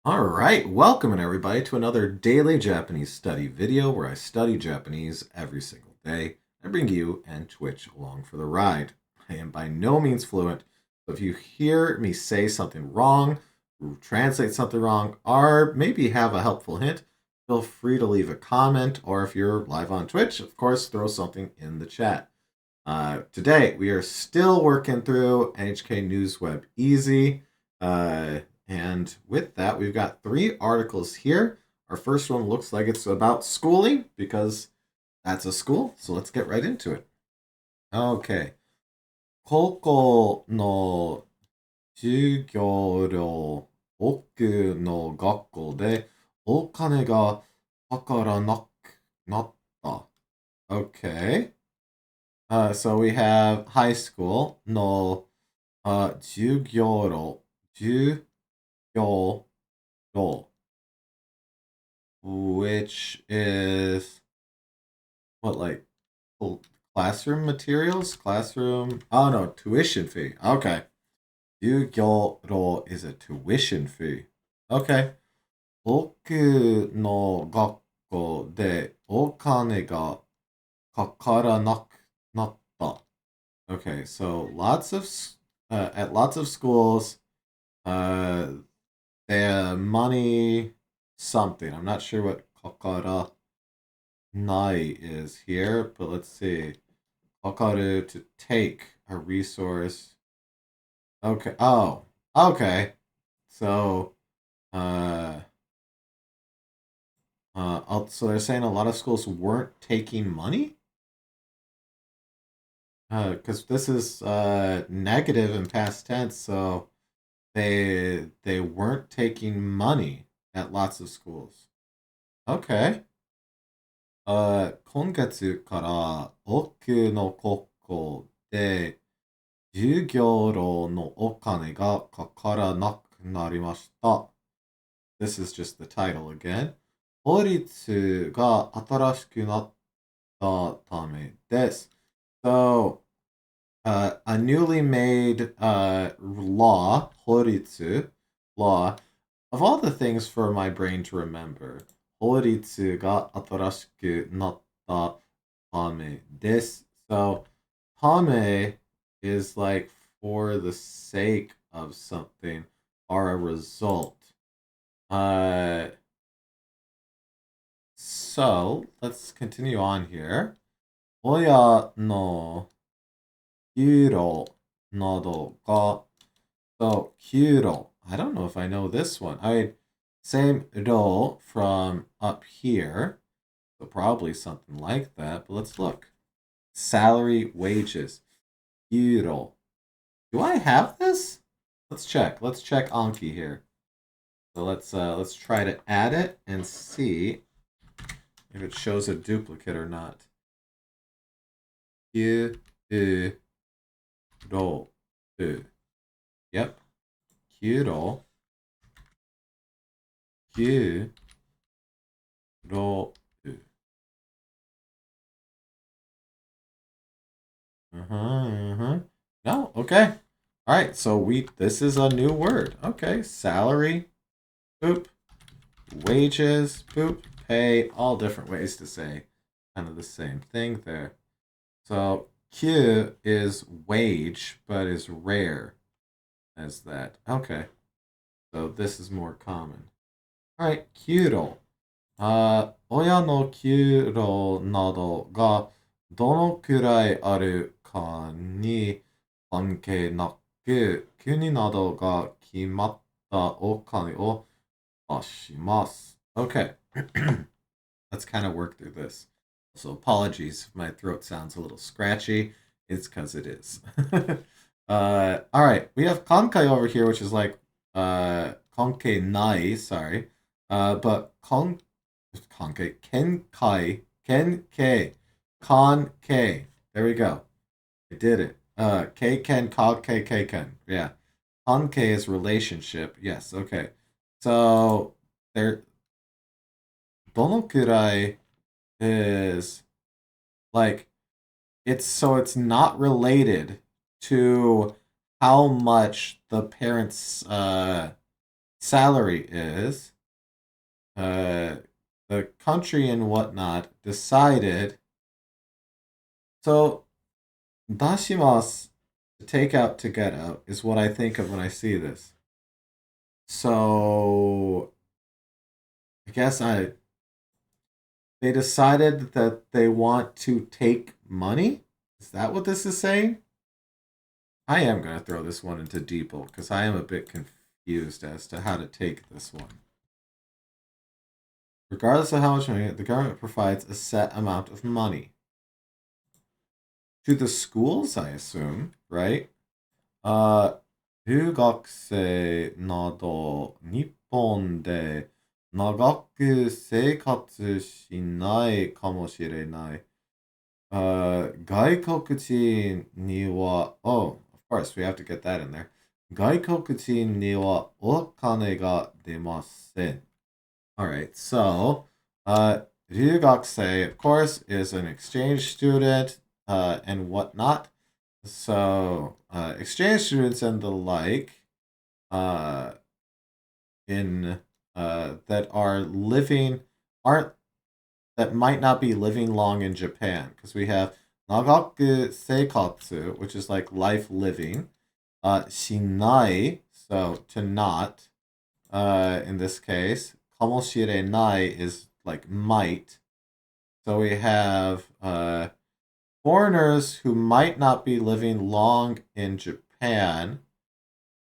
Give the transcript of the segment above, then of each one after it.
All right, welcome everybody to another daily Japanese study video where I study Japanese every single day. I bring you and Twitch along for the ride. I am by no means fluent, so if you hear me say something wrong, translate something wrong, or maybe have a helpful hint, feel free to leave a comment, or if you're live on Twitch, of course, throw something in the chat. Today, we are still working through NHK News Web Easy. And with that, we've got three articles here. Our first one looks like it's about schooling because that's a school. So let's get right into it. Okay. 高校の授業料奥の学校でお金がかからなくなった。Okay. So we have high school no 授業料授業料 which is what, like classroom materials? Classroom? Oh no, tuition fee. Okay. 授業料 is a tuition fee. Okay. 僕の学校でお金がかからなくなった。Okay, so at lots of schools, they have money something. I'm not sure what kakara nai is here, but let's see. Kakaru to take a resource. Okay. Oh, okay. So, uh, so they're saying a lot of schools weren't taking money? Because this is negative in past tense, so they weren't taking money at lots of schools. Okay. 今月から多くの高校で授業料のお金がかからなくなりました。This is just the title again. 法律が新しくなったためです。So, a newly made law, 法律, law, of all the things for my brain to remember, 法律が新しくなったためです。So, ため is like for the sake of something or a result. So, let's continue on here. 親の給料などが So, Kyuro. I don't know if I know this one. Same ro from up here. So probably something like that. But let's look. Salary, wages. Kyuro. Do I have this? Let's check. Let's check Anki here. So let's try to add it and see if it shows a duplicate or not. Kyuro. Yep. Kyuro. Kyuro. No, okay. All right, so this is a new word. Okay, salary, boop, wages, boop, pay, all different ways to say kind of the same thing there. So Q is wage, but is rare as that. Okay, so this is more common. All right, 給料。親の給料などがどのくらいあるかに関係なく、国などが決まったお金を出します。Okay. Let's kind of work through this. So apologies if my throat sounds a little scratchy. It's because it is. All right. We have Kankai over here, which is like Kankai nai, sorry. But Kankai, Kenkai, Kenkei, Konkei. There we go. I did it. Keiken, Konkei, Keiken. Yeah. Konkei is relationship. Yes, okay. So, there, Donokurai is like, it's not related to how much the parents salary is, the country and whatnot decided. So, dashimasu, to take out, to get out, is what I think of when I see this. So, I guess they decided that they want to take money? Is that what this is saying? I am going to throw this one into DeepL because I am a bit confused as to how to take this one. Regardless of how much money, the government provides a set amount of money. To the schools, I assume, right? 留学生など日本で長く生活しないかもしれない。外国人には、oh, of course, we have to get that in there. 外国人にはお金が出ません。Alright, so, 留学生, of course, is an exchange student and whatnot. So, exchange students and the like in that are living aren't that might not be living long in Japan because we have nagaku seikatsu, which is like life living, shinai, so to not, in this case, kamoshirenai is like might. So we have foreigners who might not be living long in Japan.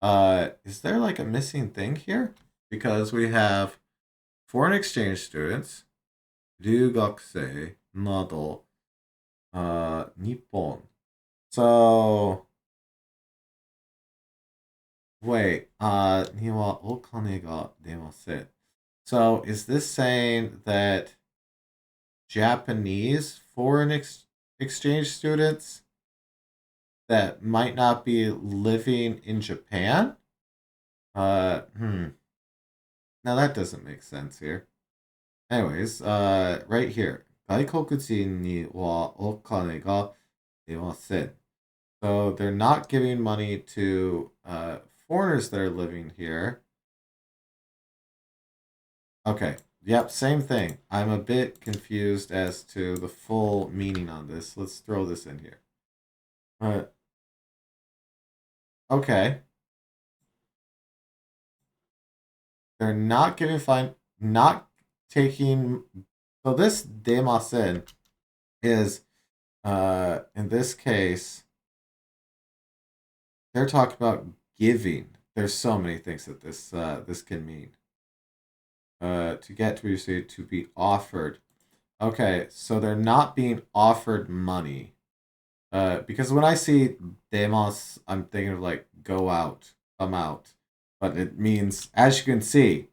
Is there like a missing thing here? Because we have foreign exchange students, 留学生など, Nippon. So, wait, にはお金が出ません. So, is this saying that Japanese foreign exchange students that might not be living in Japan? Now that doesn't make sense here. Anyways, right here. 外国人にはお金が出ません. So they're not giving money to foreigners that are living here. Okay. Yep, same thing. I'm a bit confused as to the full meaning on this. Let's throw this in here. Okay. They're not giving fine, not taking. So this demasen is, in this case, they're talking about giving. There's so many things that this can mean. To get to say to be offered. Okay, so they're not being offered money. Because when I see demos, I'm thinking of like go out, come out. But it means, as you can see,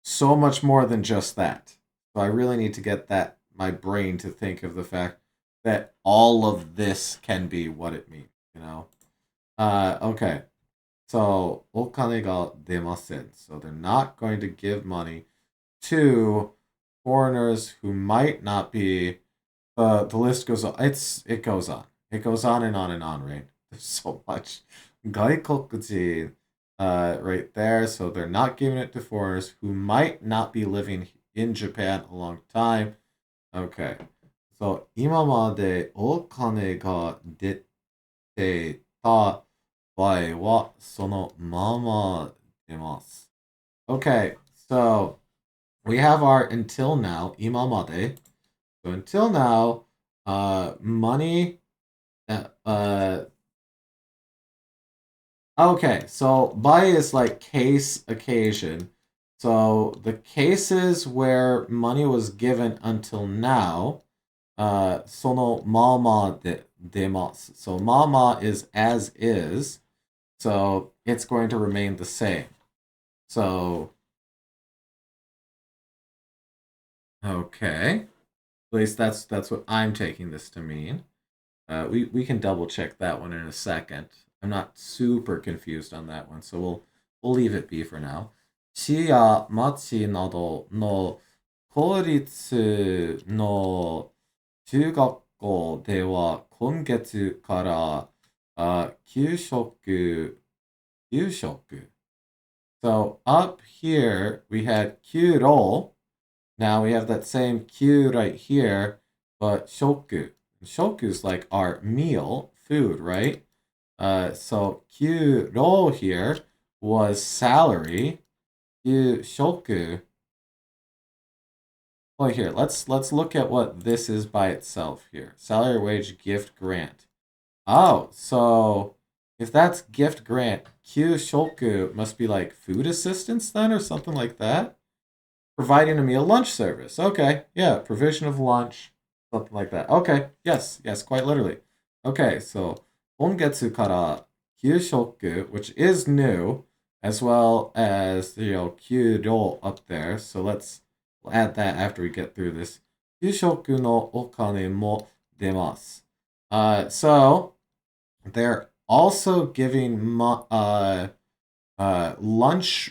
so much more than just that. So I really need to get my brain to think of the fact that all of this can be what it means, you know? Okay. So, お金が出ません. So they're not going to give money to foreigners who might not be. The list goes on. It goes on. It goes on and on and on, right? There's so much. 外国人, right there. So they're not giving it to foreigners who might not be living in Japan a long time. Okay. So, 今までお金が出てた場合はそのまま出ます. Okay, so we have our until now, 今まで. So until now, money, okay, so by is like case, occasion. So the cases where money was given until now, そのままで出ます. So まま is as is, so it's going to remain the same. So, okay. At least that's what I'm taking this to mean. We can double check that one in a second. I'm not super confused on that one, so we'll leave it be for now. 市や町などの公立の中学校では今月から給食。So up here we had kyuro. Now we have that same kyu right here, but shoku. Shoku is like our meal, food, right? So kyuro here was salary. Kyu shoku. Well, here let's look at what this is by itself here. Salary, wage, gift, grant. Oh, so if that's gift grant, kyu shoku must be like food assistance then, or something like that. Providing a meal lunch service. Okay, yeah, provision of lunch, something like that. Okay, yes, yes, quite literally. Okay, so ongetsu kara kyushoku, which is new, as well as kyuro up there. So we'll add that after we get through this. Kyushoku no okane mo demasu. So they're also giving lunch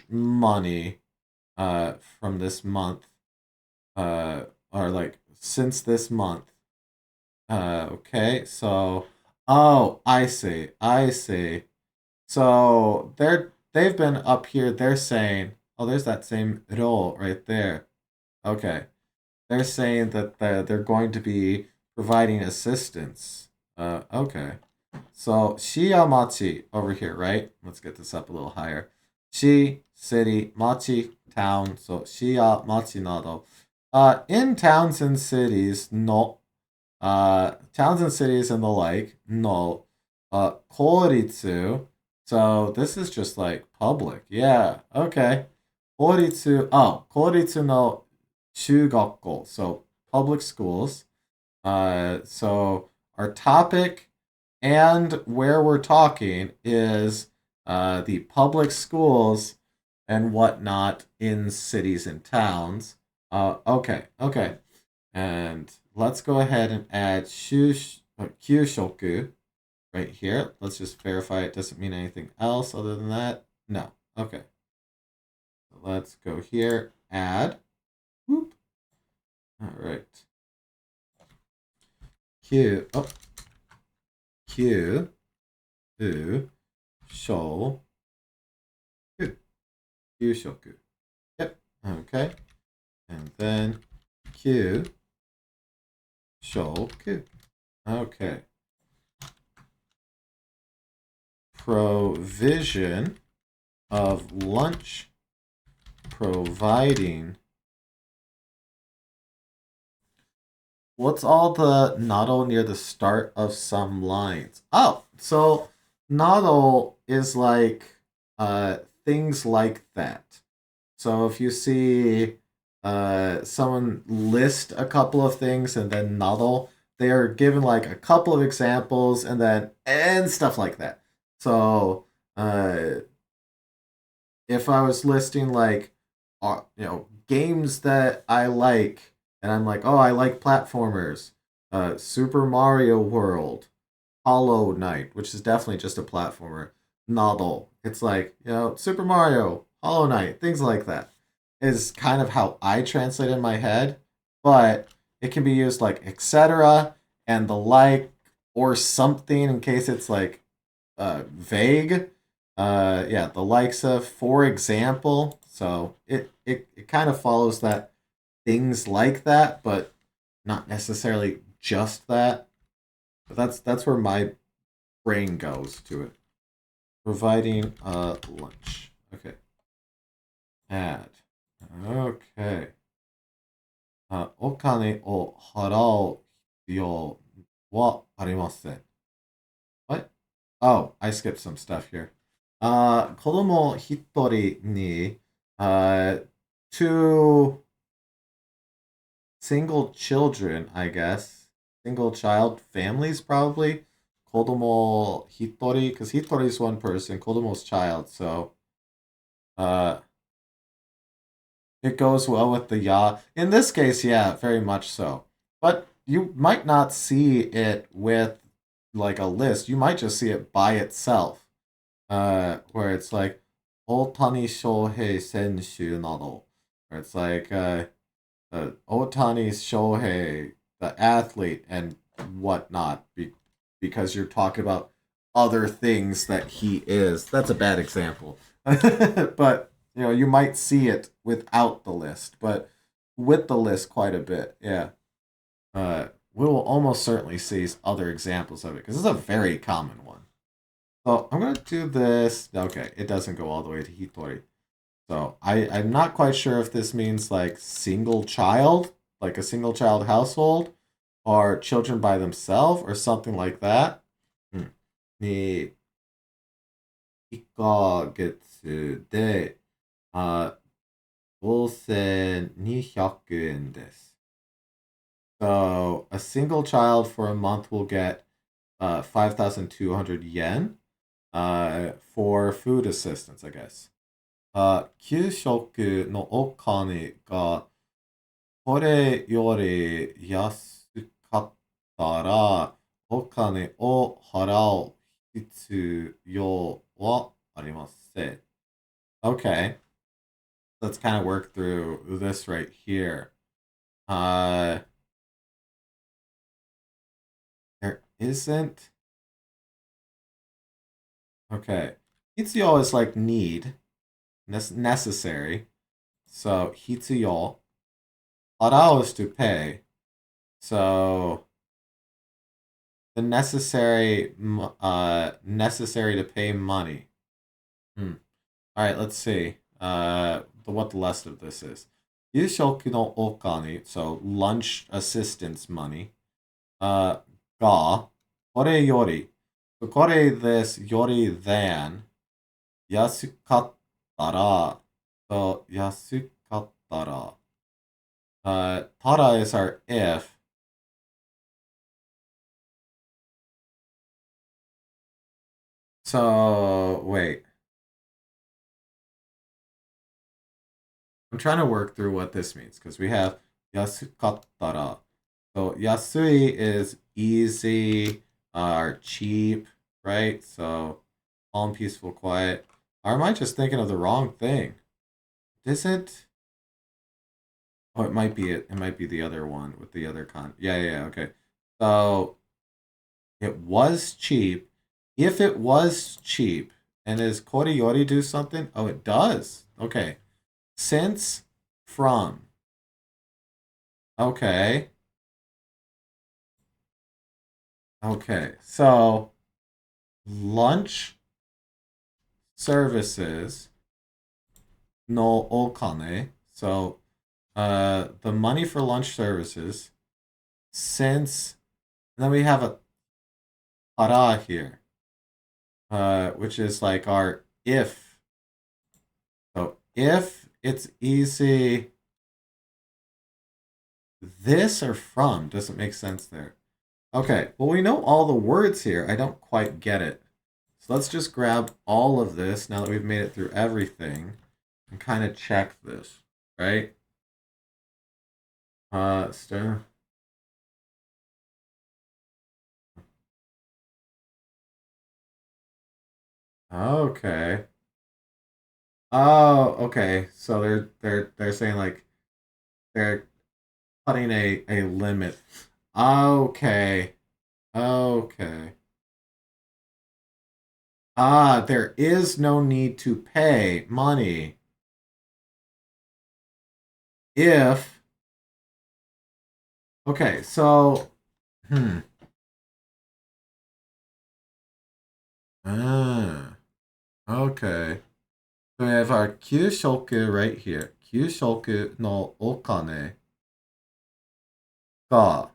money from this month, or like since this month. Okay, so I see, I see. So they've been up here. They're saying, oh, there's that same role right there. Okay, they're saying that they're going to be providing assistance. Okay. So Shiya Machi over here, right? Let's get this up a little higher. Shi, city, Machi, town. So Shiya Machi nado. In towns and cities, no. Towns and cities and the like, no. Koritsu. So this is just like public. Yeah, okay. Koritsu. Oh, Koritsu no shugakko. So public schools. So our topic and where we're talking is the public schools and whatnot in cities and towns. Okay, okay. And let's go ahead and add kyushoku right here. Let's just verify it doesn't mean anything else other than that. No. Okay. So let's go here, add. Whoop. All right. Q. Oh. Q. U. Show. Kyushoku. Yep. Okay. And then Q. Shoku. Okay. Provision of lunch. Providing. What's all the nado near the start of some lines? Oh, so nado is like things like that. So if you see someone list a couple of things and then nado, they are given like a couple of examples and stuff like that. So if I was listing like games that I like, and I'm like, oh, I like platformers, Super Mario World, Hollow Knight, which is definitely just a platformer. Novel. It's like Super Mario, Hollow Knight, things like that is kind of how I translate in my head, but it can be used like etc. and the like or something in case it's like vague. Yeah, the likes of, for example. So it kind of follows that things like that, but not necessarily just that. But that's where my brain goes to it. Providing lunch. Okay. Add. Okay. お金を払う必要はありません。What? Oh, I skipped some stuff here. 子供一人に、two single children, I guess. Single child families, probably. 子供一人, because 一人 is one person, 子供 is child, so uh, it goes well with the ya. In this case, yeah, very much so. But you might not see it with like a list. You might just see it by itself, where it's like Otani Shohei Senshu Nado, where it's like Otani Shohei, the athlete, and whatnot, because you're talking about other things that he is. That's a bad example, but You might see it without the list, but with the list quite a bit. Yeah. We will almost certainly see other examples of it because it's a very common one. So I'm gonna do this. Okay, it doesn't go all the way to hitori. So I'm not quite sure if this means like single child, like a single child household, or children by themselves, or something like that. Hmm. 2ヶ月で、5200円です。So a single child for a month will get 5,200 yen for food assistance, I guess. 給食のお金がこれより安かったらお金を払う必要はありません。Okay, let's kind of work through this right here. Uh, there isn't. Okay, hitsuyo is like need, necessary. So hitsuyo. Harao is to pay. So the necessary to pay money. Hmm. All right, let's see. What the rest of this is. Yushoku no okane, so lunch assistance money. Ga, kore yori. So kore this yori than. Yasukattara. So yasukattara. Tara is our if. So wait. I'm trying to work through what this means because we have yasukattara. So yasui is easy or cheap, right? So calm, peaceful, quiet. Or am I just thinking of the wrong thing? Is it? Oh, it might be it. It might be the other one with the other con. Yeah, yeah, yeah, okay. So it was cheap. If it was cheap, and does koriyori do something? Oh, it does. Okay. Since, from. Okay. Okay. So lunch services no okane. So the money for lunch services since and then we have a para here. Which is like our if. So if it's easy this or from doesn't make sense there. Okay, well, we know all the words here. I don't quite get it. So let's just grab all of this now that we've made it through everything and kind of check this, right? Uh, st- okay. Oh, okay. So they're saying like they're putting a limit. Okay. Okay. Ah, there is no need to pay money if. Okay, so. Hmm. Ah, okay. So we have our kyushoku right here. Kyushoku no okane ga.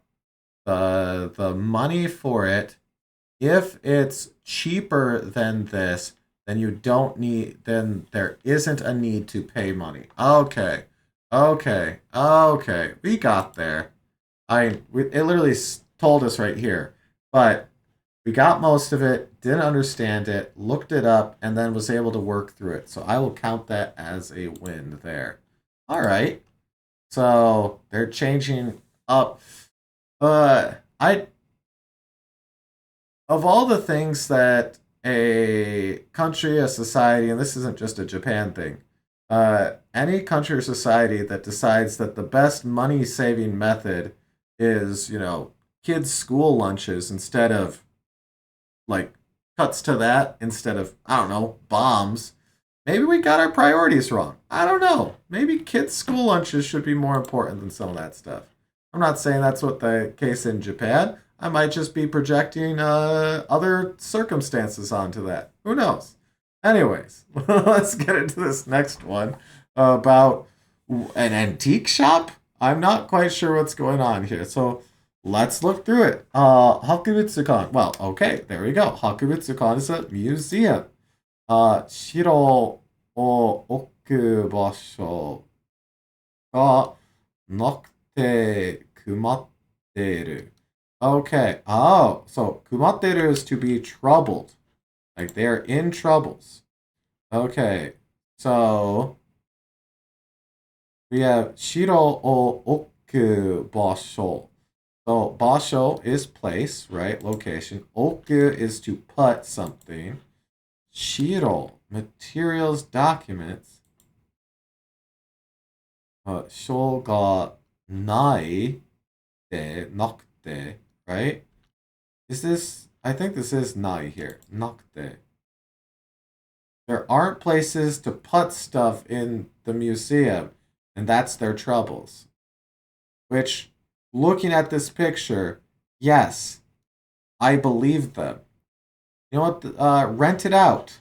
The money for it, if it's cheaper than this, then there isn't a need to pay money. Okay. Okay. Okay. We got there. It literally told us right here. But we got most of it, didn't understand it, looked it up, and then was able to work through it. So I will count that as a win there. All right. So they're changing up. I of all the things that a country, a society, and this isn't just a Japan thing, any country or society that decides that the best money saving method is, kids' school lunches instead of like cuts to that instead of I don't know bombs maybe we got our priorities wrong. I don't know. Maybe kids' school lunches should be more important than some of that stuff. I'm not saying that's what the case in Japan. I might just be projecting other circumstances onto that. Who knows? Anyways, let's get into this next one about an antique shop. I'm not quite sure what's going on here. So let's look through it. Hakubutsukan. Well, okay, there we go. Hakubutsukan is a museum. 城を置く場所がなくて困っている. Okay. Oh, so 困っている is to be troubled. Like they're in troubles. Okay. So we have 城を置く場所. So 場所 is place, right? Location. 置く is to put something. 城 materials, documents. しょうがないでなくて, right? Is this? I think this is nai here. なくて. There aren't places to put stuff in the museum, and that's their troubles. Which, looking at this picture, yes, I believe them. You know what? Rent it out.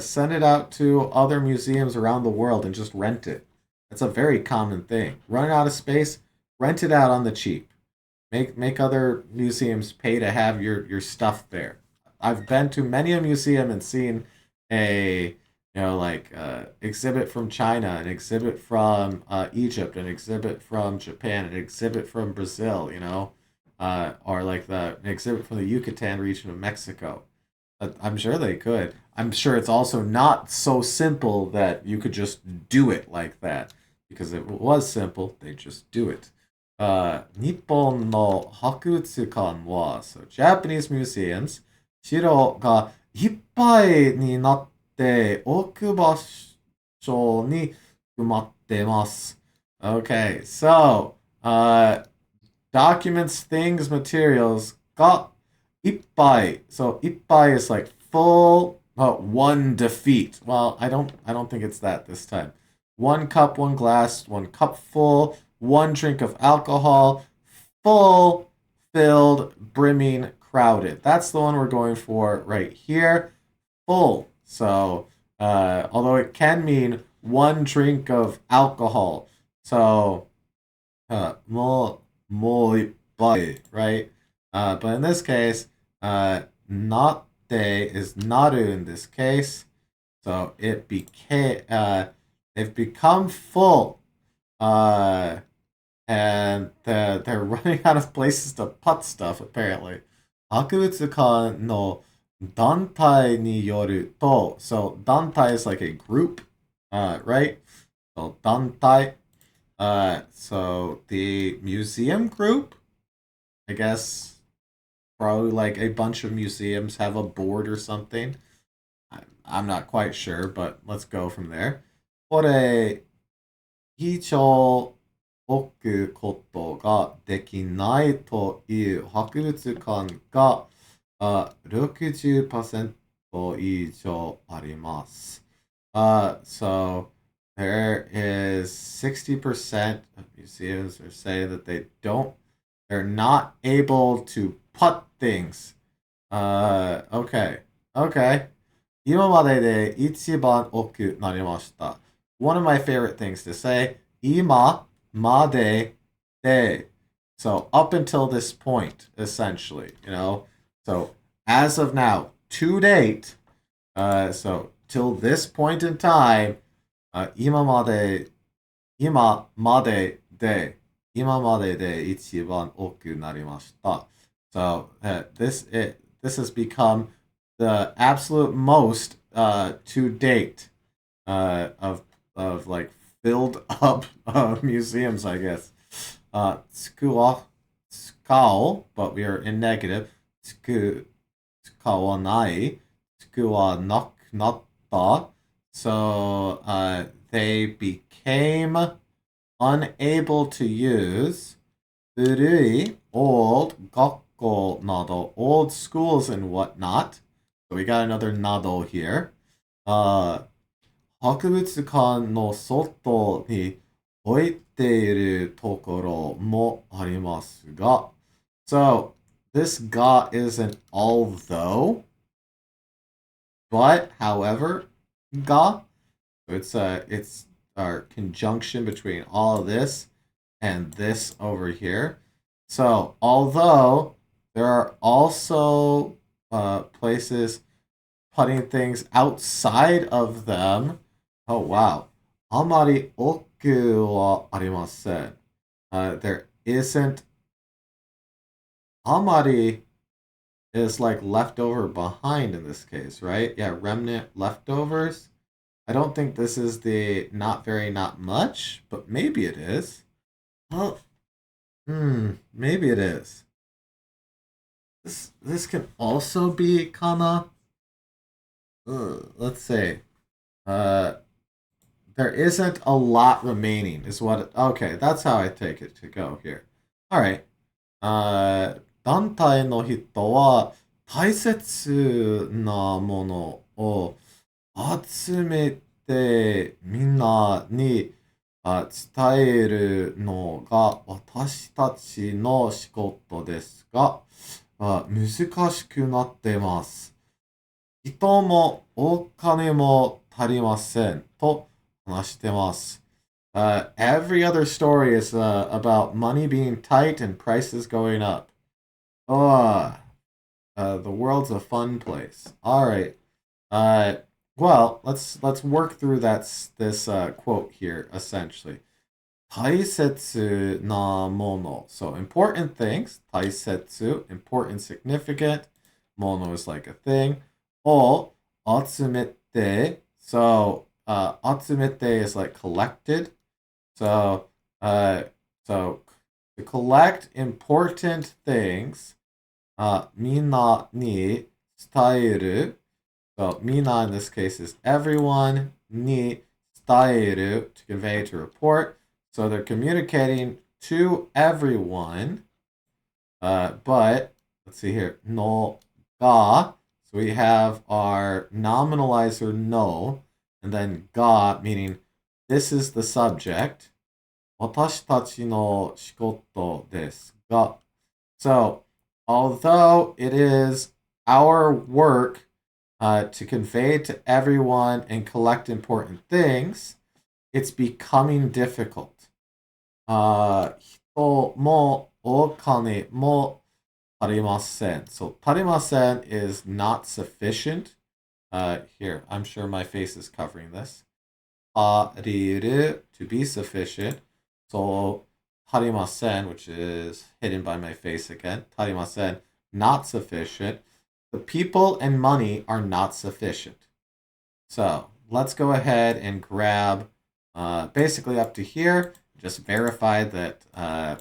Send it out to other museums around the world and just rent it. That's a very common thing. Run out of space, rent it out on the cheap. Make other museums pay to have your stuff there. I've been to many a museum and seen a exhibit from China, an exhibit from Egypt, an exhibit from Japan, an exhibit from Brazil, or like an exhibit from the Yucatan region of Mexico. I'm sure they could. I'm sure it's also not so simple that you could just do it like that. Because if it was simple, they just do it. Nippon no hakuretsukan wa, so Japanese museums, 城がいっぱいになって置く場所に埋まってます. Okay, so, documents, things, materials, が ippai. So ippai is like full, one defeat. Well, I don't think it's that this time. One cup, one glass, one cup full, one drink of alcohol, full, filled, brimming, crowded. That's the one we're going for right here. Full. So, although it can mean one drink of alcohol. So, mo ippai, right? But in this case, natte is naru in this case. So it became, they've become full. And they're running out of places to put stuff, apparently. 博物館の団体によると, so 団体 is like a group, right? So 団体, so the museum group, I guess, probably like a bunch of museums have a board or something. I'm not quite sure, but let's go from there. これ、非常置くことができないという博物館が60%以上あります。So there is 60% of museums are saying that they're not able to put things. Okay. Okay. 今までで一番多くなりました. One of my favorite things to say, 今までで. So up until this point, essentially, So as of now, to date, so till this point in time, 今までで一番多くなりました. So this has become the absolute most to date of like filled up museums, I guess. Tsukao, but we are in negative. Tsukawanai. Tsukuwanakunatta. So they became unable to use urui, old, gakko nado, old schools and whatnot. So we got another nado here. 博物館の外に置いているところもありますが。So, this ga is an although, but, however, ga. So it's our conjunction between all of this and this over here. So, although there are also places putting things outside of them. Oh, wow. Amari oku wa arimasen. There isn't. Amari is like leftover behind in this case, right? Yeah, remnant leftovers. I don't think this is the not very, not much, but maybe it is. Well, maybe it is. This can also be kana. Let's say. Uh, there isn't a lot remaining, is what. Okay, that's how I take it to go here. All right. 団体の人は大切なものを集めてみんなに伝えるのが私たちの仕事ですが、難しくなっています。人もお金も足りませんと話してます。Every other story is about money being tight and prices going up. Oh, the world's a fun place. All right. Uh, well, let's work through this quote here essentially. 大切なもの. So important things. 大切, important, significant. Mono is like a thing. O, 集めて. So 集めて is like collected. So so to collect important things, みんなに伝える. So, mina in this case is everyone, ni伝える to convey, to report. So they're communicating to everyone. But let's see here, no ga. So we have our nominalizer no, and then ga meaning this is the subject. 私たちの仕事ですが. So, although it is our work to convey to everyone and collect important things, it's becoming difficult. 人もお金も足りません. So, 足りません is not sufficient. Here, I'm sure my face is covering this. 足りる to be sufficient. So, 足りません, which is hidden by my face again. 足りません, not sufficient. The people and money are not sufficient. So let's go ahead and grab basically up to here. Just verify that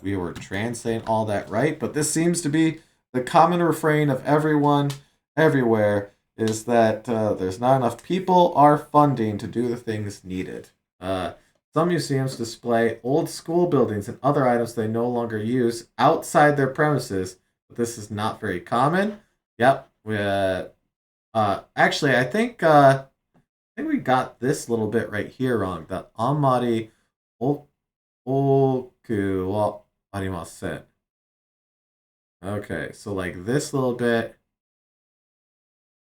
we were translating all that right. But this seems to be the common refrain of everyone, everywhere, is that there's not enough people or funding to do the things needed. Some museums display old school buildings and other items they no longer use outside their premises, but this is not very common. Yep. Actually, I think we got this little bit right here wrong. The amari oku wa arimasen. Okay, so like this little bit,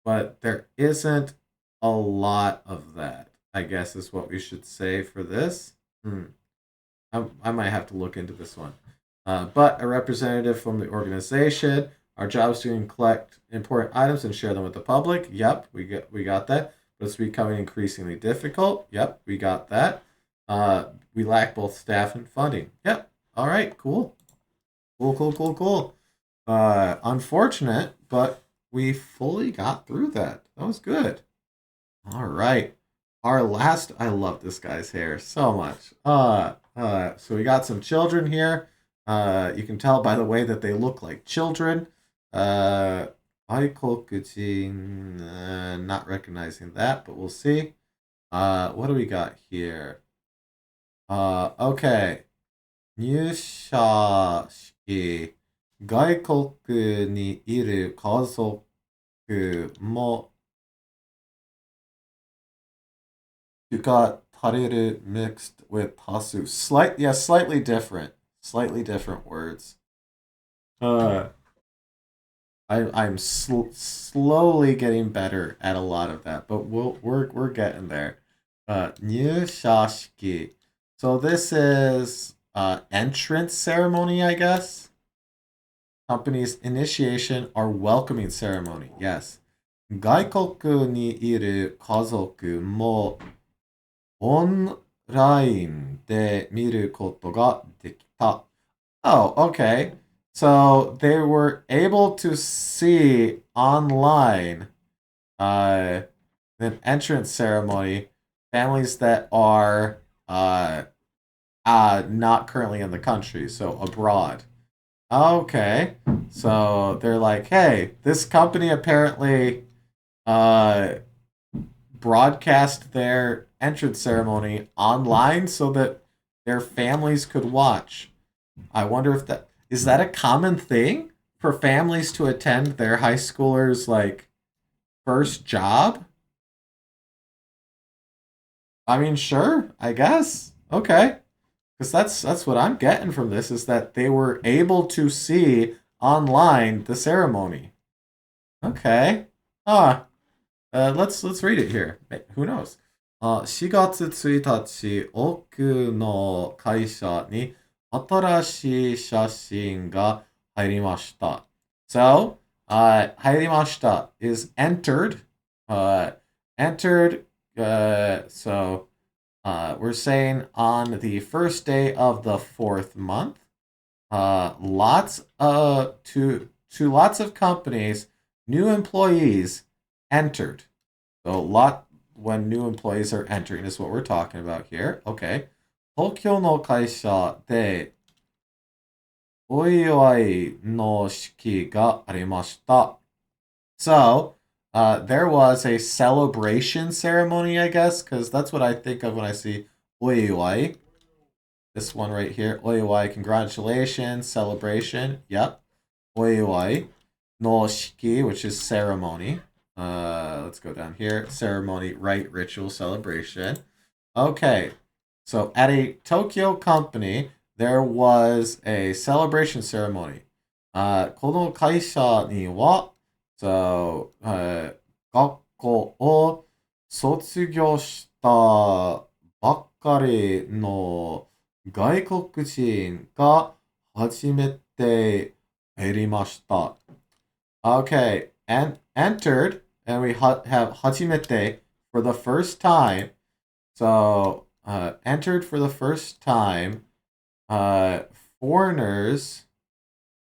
but there isn't a lot of that, I guess is what we should say for this. I might have to look into this one. But a representative from the organization. Our job is to collect important items and share them with the public. Yep, we got that. But it's becoming increasingly difficult. Yep, we got that. We lack both staff and funding. Yep. All right, cool. Cool. Unfortunate, but we fully got through that. That was good. All right. Our last, I love this guy's hair so much. So we got some children here. You can tell by the way that they look like children. Not recognizing that, but we'll see. What do we got here? Okay. 入社式。外国にいる家族も You got tareru mixed with tasu. Slightly different. Slightly different words. Uh, I'm slowly getting better at a lot of that, but we're getting there. Nyushashiki. So this is entrance ceremony, I guess. Company's initiation or welcoming ceremony. Yes. 外国にいる家族もオンラインで見ることができた。Oh, okay. So they were able to see online an entrance ceremony families that are not currently in the country, so abroad. Okay. So they're like, hey, this company apparently uh broadcast their entrance ceremony online so that their families could watch. I wonder if that is that a common thing for families to attend their high schoolers like first job? I mean, sure, I guess. Okay. Because that's what I'm getting from this is that they were able to see online the ceremony. Okay. Ah, let's read it here. Who knows? 4月1日、多くの会社に新しい写真が入りました。So, 入りました is entered. Entered. So, we're saying on the first day of the fourth month, lots to lots of companies, new employees entered. So lot when new employees are entering is what we're talking about here. Okay. 東京の会社でお祝いの式がありました。So, there was a celebration ceremony, I guess, because that's what I think of when I see oiwai. This one right here, oiwai, congratulations, celebration. Yep, oiwai no shiki, which is ceremony. Let's go down here. Ceremony, rite, ritual, celebration. Okay, so at a Tokyo company, there was a celebration ceremony. この会社には so, 学校を卒業したばっかりの外国人が初めて入りました。Okay, and entered, and we have hajimete for the first time. So, entered for the first time, uh, foreigners,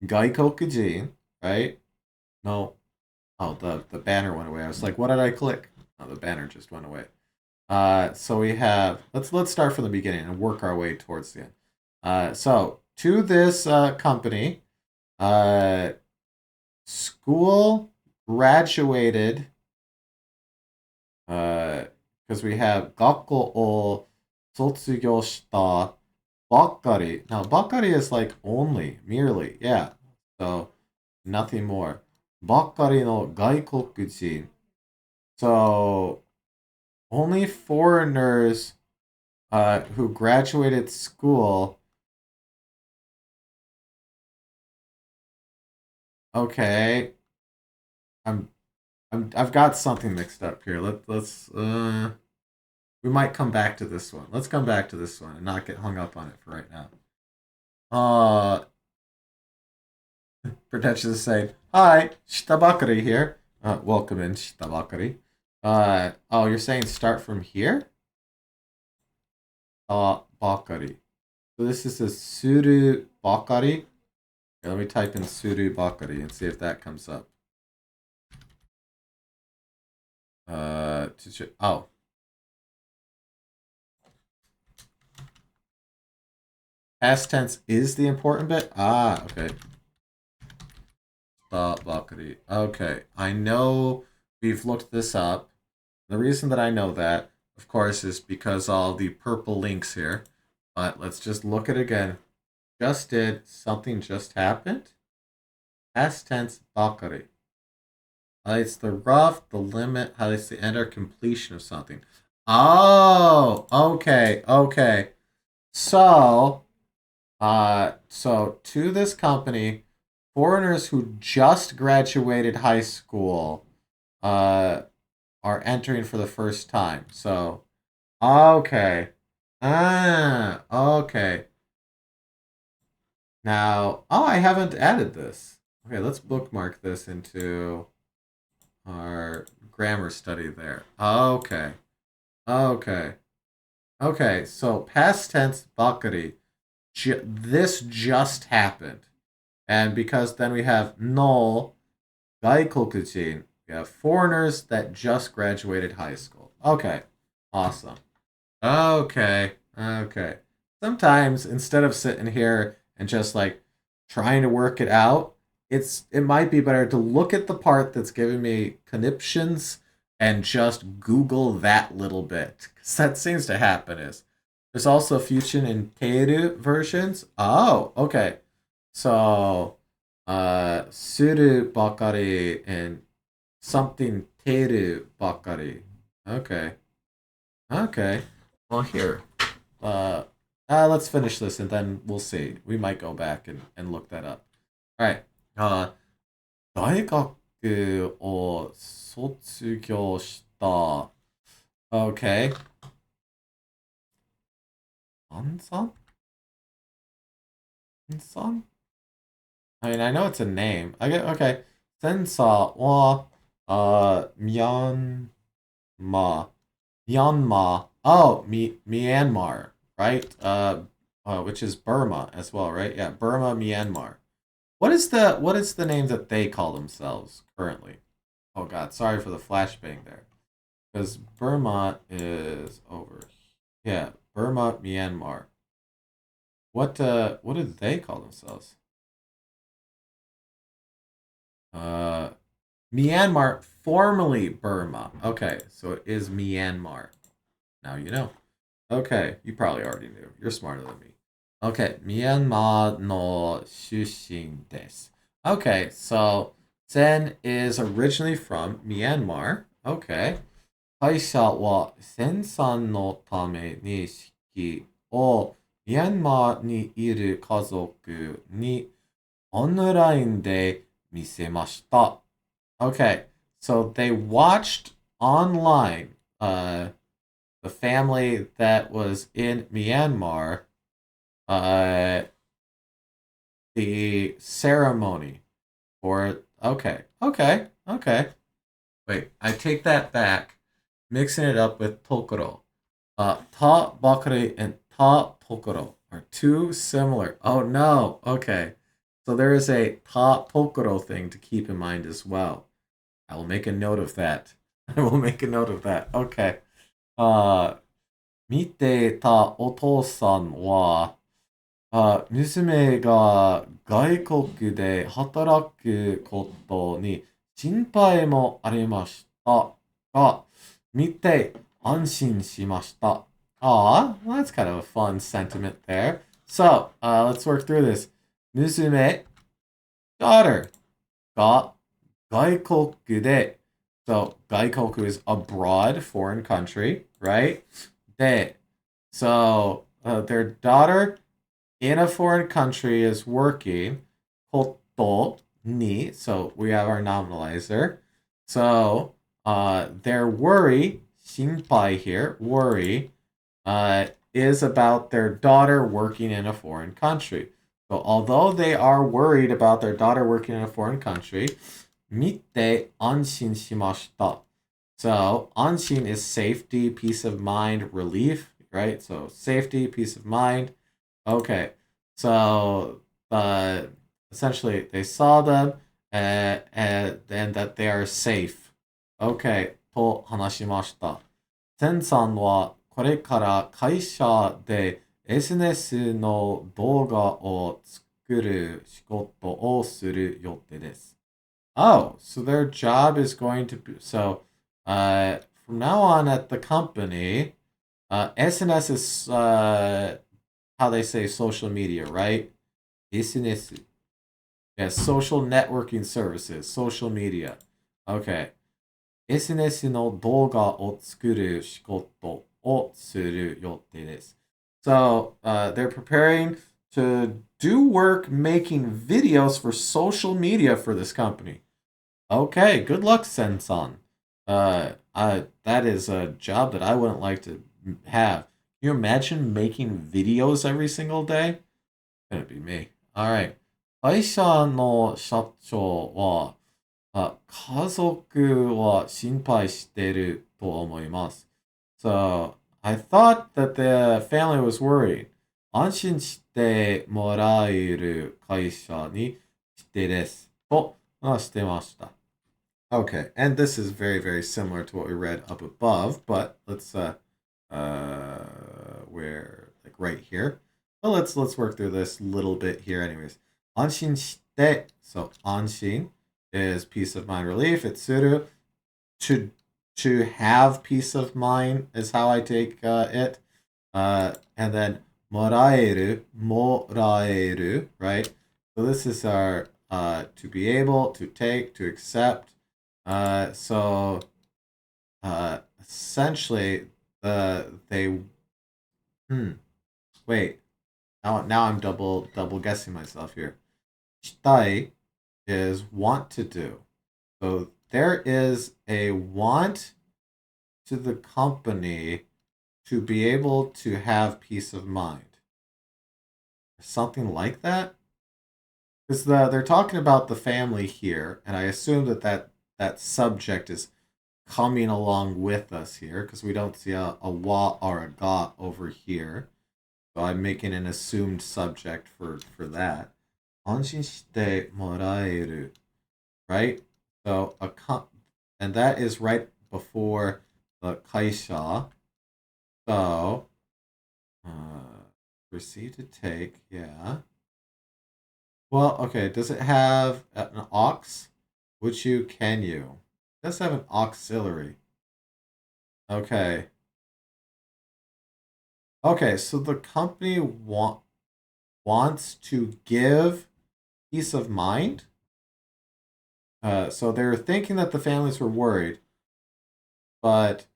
gaikokujin, right? No, oh, the banner went away. I was like, what did I click? Oh, the banner just went away. So we have let's start from the beginning and work our way towards the end. So to this company, uh, school graduated because we have gakko o sotsugyou shita bakkari. Now bakkari is like only, merely, yeah. So nothing more. Bakkari no gaikokujin. So only foreigners who graduated school. Okay, I'm I've got something mixed up here. Let's we might come back to this one. Let's come back to this one and not get hung up on it for right now. Uh Pretentious is saying, hi, Shitabakari here. Welcome in, Shitabakari. Oh, you're saying start from here? Bakari. So this is a Suru Bakari. Here, let me type in Suru Bakari and see if that comes up. Oh. Past tense is the important bit? Ah, okay. Bakari. Okay, I know we've looked this up. The reason that I know that, of course, is because all the purple links here. But let's just look at it again. Just did. Something just happened. Past tense bakari. Highlights the rough, the limit, highlights the end or completion of something. Oh, okay, okay. So, so to this company, foreigners who just graduated high school, uh, are entering for the first time. So, okay. Ah, okay. Now, oh, I haven't added this. Okay, let's bookmark this into our grammar study there. Okay. Okay. Okay, so past tense bakari. This just happened. And because then we have no gaikokujin, we have foreigners that just graduated high school. Okay, awesome. Okay, okay. Sometimes instead of sitting here and just like trying to work it out, it might be better to look at the part that's giving me conniptions and just Google that little bit. Because that seems to happen is there's also Fusion and Teru versions. Oh, okay. So suru bakari and something teru bakari. Okay. Okay. Well, here. Uh, let's finish this and then we'll see. We might go back and look that up. All right. 大学を卒業した。Okay. アンさん I mean, I know it's a name. I get okay. センサーは、Myanmar. Myanmar. Oh, Myanmar, right? Which is Burma as well, right? Yeah, Burma, Myanmar. What is the name that they call themselves currently? Oh God, sorry for the flashbang there. Because Burma is over. Yeah, Burma, Myanmar. What did they call themselves? Uh, Myanmar, formerly Burma. Okay, so it is Myanmar. Now you know. Okay, you probably already knew. You're smarter than me. Okay, Myanmar no shushin desu. Okay, so Zen is originally from Myanmar. Okay. 会社は戦争のために式をミャンマーにいる家族にオンラインで見せました。Okay, so they watched online the family that was in Myanmar, uh, the ceremony for. Okay, okay, okay. Wait, I take that back. Mixing it up with Tokoro. Ta Bakari and Ta Tokoro are too similar. Oh no. Okay. So there is a Ta Tokoro thing to keep in mind as well. I will make a note of that. I will make a note of that. Okay. 見てたお父さんは、娘が外国で働くことに心配もありましたが、見て安心しました。Aw, well, that's kind of a fun sentiment there. So, let's work through this. 娘, daughter, が外国で so, gaikoku is abroad, foreign country, right? De. So, their daughter in a foreign country is working. Koto ni. So, we have our nominalizer. So, their worry, shinpai here, worry, is about their daughter working in a foreign country. So, although they are worried about their daughter working in a foreign country, 見て安心しました. So, anshin is safety, peace of mind, relief, right? So, safety, peace of mind. Okay. So, essentially, they saw them and that they are safe. Okay. と話しました. Sen-san はこれから会社で SNS の動画を作る仕事をする予定です. Oh, so their job is going to be so. From now on at the company, SNS is how they say social media, right? SNS, yes, social networking services, social media. Okay, SNS の動画を作る仕事をする予定です。So, they're preparing to do work making videos for social media for this company. Okay, good luck, Sensan. That is a job that I wouldn't like to have. Can you imagine making videos every single day? Couldn't be me. All right. 会社の社長は、家族は心配してると思います。So, I thought that the family was worried. 安心してもらえる会社にしてです。と話してました。Okay, and this is very, very similar to what we read up above, but let's where like right here. Well, let's work through this little bit here, anyways. Anshin shite. So anshin is peace of mind relief. It's suru to have peace of mind is how I take it. And then moraeru, right? So this is our to be able, to take, to accept. So essentially, they wait. Now I'm double guessing myself here. Shitai is want to do. So there is a want to the company to be able to have peace of mind. Something like that? Because they're talking about the family here, and I assume that subject is coming along with us here, because we don't see a wa or a ga over here. So I'm making an assumed subject for that. 安心してもらえる, right? So and that is right before the kaisha. So proceed to take, yeah. Well, okay, does it have an aux? Would you, can you? It does have an auxiliary. Okay. Okay, so the company wants to give peace of mind. So they're thinking that the families were worried, but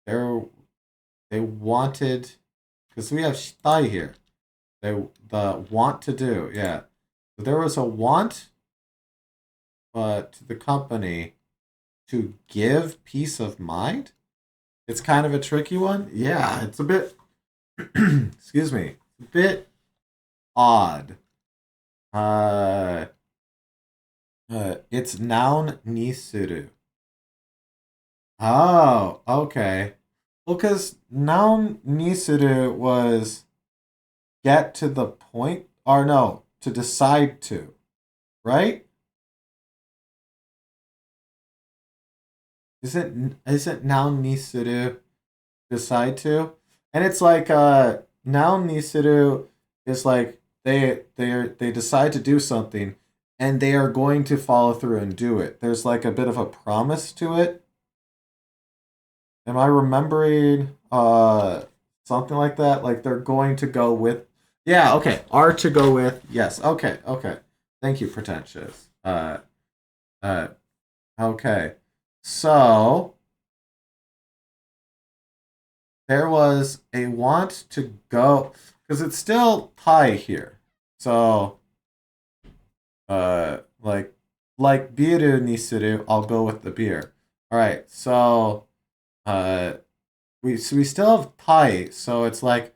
they wanted, because we have shitai here. The want to do, yeah. So there was a want, but to the company to give peace of mind. It's kind of a tricky one. Yeah, it's a bit. Excuse me, a bit odd. Uh, it's noun nisuru. Oh, okay. Well, because noun nisuru was get to the point, or no, to decide to, right? Isn't noun nisuru decide to? And it's like noun nisuru is like they decide to do something and they are going to follow through and do it. There's like a bit of a promise to it. Am I remembering something like that? Like they're going to go with, yeah, okay. Are to go with, yes. Okay, okay. Thank you, pretentious. Uh okay. So there was a want to go because it's still pie here. So like biru ni suru, I'll go with the beer. All right. So we still have pie, so it's like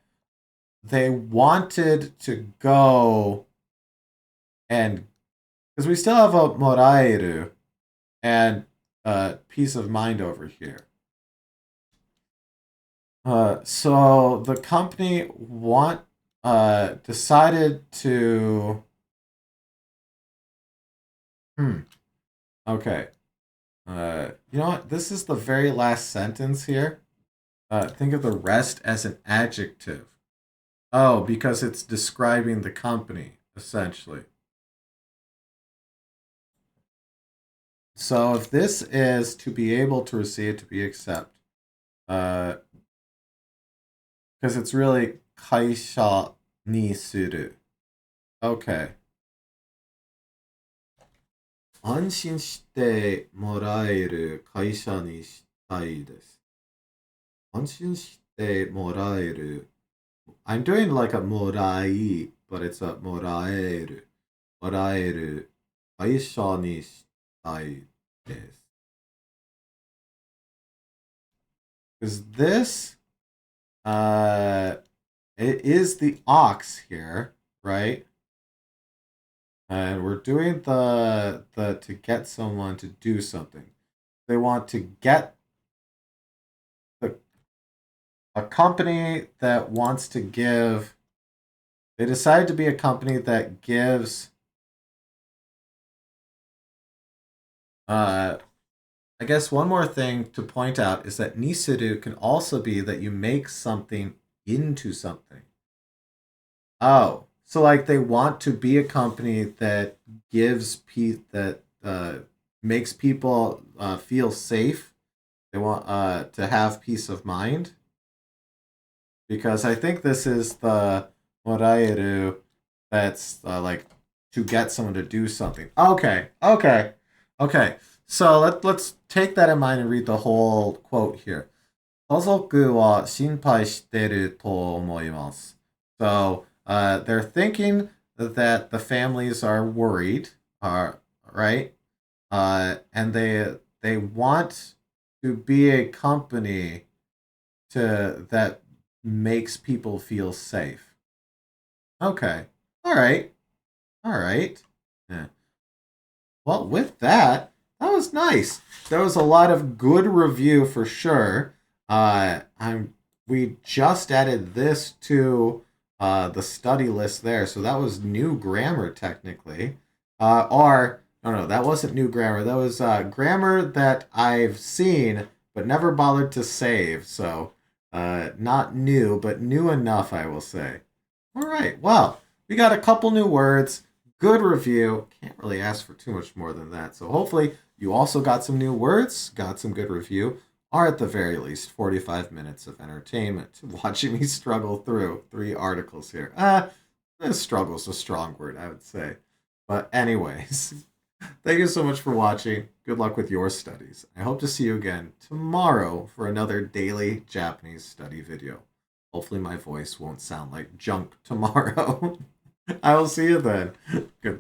they wanted to go and because we still have a moraeru and peace of mind over here. So the company decided to. Okay. You know what? This is the very last sentence here. Think of the rest as an adjective. Oh, because it's describing the company essentially. So if this is to be able to receive, to be accept, because it's really kaisha ni suru. Okay. 安心してもらえる会社にしたいです。安心してもらえる I'm doing like a morai, but it's a moraeru. Moraeru. Aisha ni shitai desu. Because this, uh, it is the ox here, right? And we're doing the to get someone to do something. They want to get the a company that wants to give. They decided to be a company that gives uh I guess one more thing to point out is that Nisuru can also be that you make something into something. Oh, so like they want to be a company that that makes people feel safe. They want to have peace of mind because I think this is the Morairu that's like to get someone to do something. Okay. So let's take that in mind and read the whole quote here. 家族は心配してると思います. So they're thinking that the families are worried, right? And they want to be a company that makes people feel safe. Okay. All right. All right. Yeah. Well, with that, that was nice. There was a lot of good review for sure. I'm We just added this to the study list there, so that was new grammar technically. Or no, that wasn't new grammar. That was grammar that I've seen but never bothered to save. So not new, but new enough, I will say. All right. Well, we got a couple new words. Good review. Can't really ask for too much more than that. So hopefully you also got some new words, got some good review, or at the very least 45 minutes of entertainment watching me struggle through 3 articles here. Struggle's a strong word, I would say. But anyways, thank you so much for watching. Good luck with your studies. I hope to see you again tomorrow for another daily Japanese study video. Hopefully my voice won't sound like junk tomorrow. I will see you then. Good.